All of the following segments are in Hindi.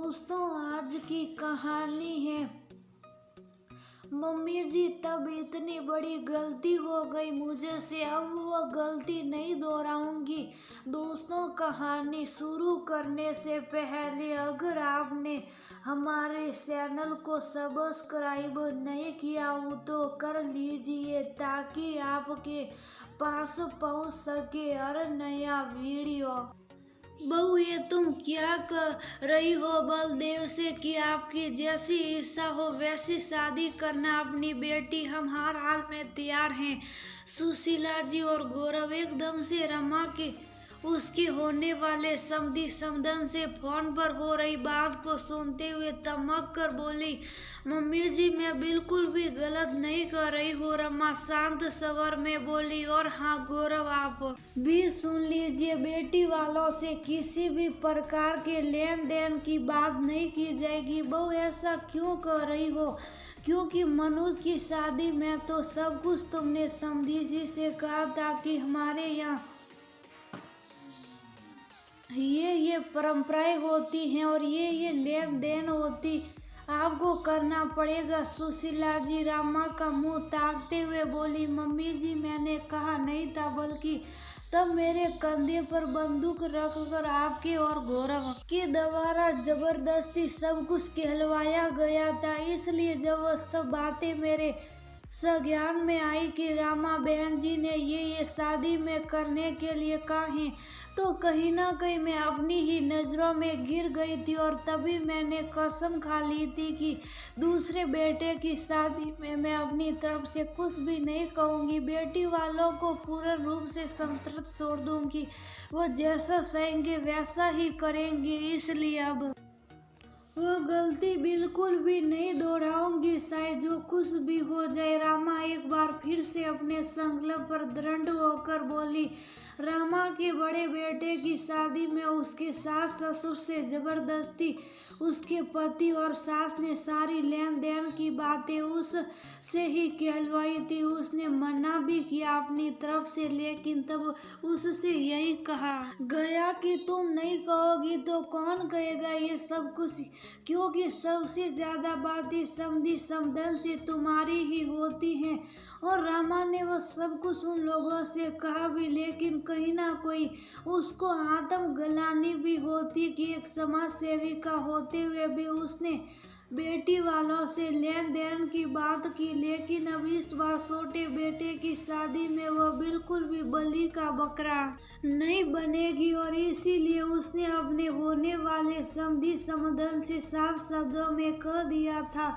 दोस्तों, आज की कहानी है मम्मी जी तब इतनी बड़ी गलती हो गई मुझे से, अब वो गलती नहीं दोहराऊंगी। दोस्तों, कहानी शुरू करने से पहले अगर आपने हमारे चैनल को सब्सक्राइब नहीं किया हो तो कर लीजिए ताकि आपके पास पहुंच सके हर नया वीडियो। बहू, ये तुम क्या कर रही हो? बलदेव से कि आपकी जैसी इच्छा हो वैसी शादी करना अपनी बेटी, हम हर हाल में तैयार हैं। सुशीला जी और गौरव एकदम से रमा के उसके होने वाले समधी समधन से फोन पर हो रही बात को सुनते हुए तमक कर बोली, मम्मी जी मैं बिल्कुल भी गलत नहीं कर रही हूँ। रमा शांत स्वर में बोली, और हाँ गौरव, आप भी सुन लीजिए, बेटी वालों से किसी भी प्रकार के लेन देन की बात नहीं की जाएगी। बहू, ऐसा क्यों कर रही हो? क्योंकि मनुष्य की शादी में तो सब कुछ तुमने समधी जी से कहा था कि हमारे यहाँ ये परंपराएं होती हैं और ये लेन देन होती, आपको करना पड़ेगा। सुशीला जी रामा का मुंह ताकते हुए बोली, मम्मी जी मैंने कहा नहीं था, बल्कि तब मेरे कंधे पर बंदूक रखकर आपके और गौरव के द्वारा जबरदस्ती सब कुछ कहलवाया गया था। इसलिए जब वह सब बातें मेरे संज्ञान में आई कि रामा बहन जी ने ये शादी में करने के लिए कहा है, तो कहीं ना कहीं मैं अपनी ही नज़रों में गिर गई थी और तभी मैंने कसम खा ली थी कि दूसरे बेटे की शादी में मैं अपनी तरफ से कुछ भी नहीं कहूँगी। बेटी वालों को पूर्ण रूप से संतुष्ट छोड़ दूँगी, वो जैसा सहेंगे वैसा ही करेंगे। इसलिए अब वो गलती बिल्कुल भी नहीं दोहराऊंगी, चाहे जो कुछ भी हो जाए। रामा एक बार फिर से अपने संकल्प पर दृढ़ होकर बोली। रामा के बड़े बेटे की शादी में उसके सास ससुर से जबरदस्ती उसके पति और सास ने सारी लेन देन की बातें उससे ही कहलवाई थी। उसने मना भी किया अपनी तरफ से, लेकिन तब उससे यही कहा गया कि तुम नहीं कहोगी तो कौन कहेगा ये सब कुछ, क्योंकि सबसे ज्यादा बातें समधी समधन से तुम्हारी ही होती हैं। और रामा ने वह सब कुछ उन लोगों से कहा भी, लेकिन कहीं ना कोई उसको आत्म गलानी भी होती कि एक समाज सेविका होते हुए भी उसने बेटी वालों से लेन देन की बात की। लेकिन अब इस बार छोटे बेटे की शादी में वह बिल्कुल भी बलि का बकरा नहीं बनेगी और इसीलिए उसने अपने होने वाले समधी समधन से साफ शब्दों में कह दिया था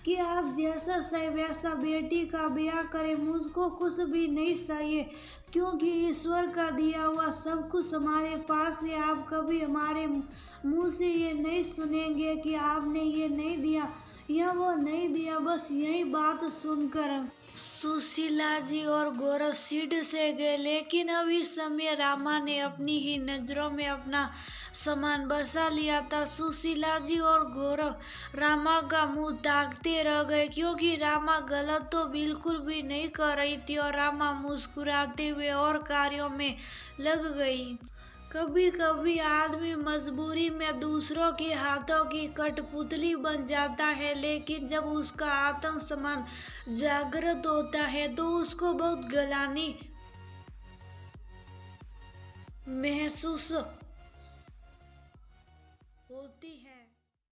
कि आप जैसा चाहे वैसा बेटी का ब्याह करें, मुझको कुछ भी नहीं चाहिए, क्योंकि ईश्वर का दिया हुआ सब कुछ हमारे पास है। आप कभी हमारे मुंह से ये नहीं सुनेंगे कि आपने ये नहीं दिया या वो नहीं दिया। बस यही बात सुनकर सुशीला जी और गौरव सीट से गए, लेकिन अब इस समय रामा ने अपनी ही नजरों में अपना सामान बसा लिया था। सुशीला जी और गौरव रामा का मुंह ताकते रह गए, क्योंकि रामा गलत तो बिल्कुल भी नहीं कर रही थी और रामा मुस्कुराते हुए और कार्यों में लग गई। कभी कभी आदमी मजबूरी में दूसरों के हाथों की कठपुतली बन जाता है, लेकिन जब उसका आत्मसम्मान जागृत होता है तो उसको बहुत ग्लानि महसूस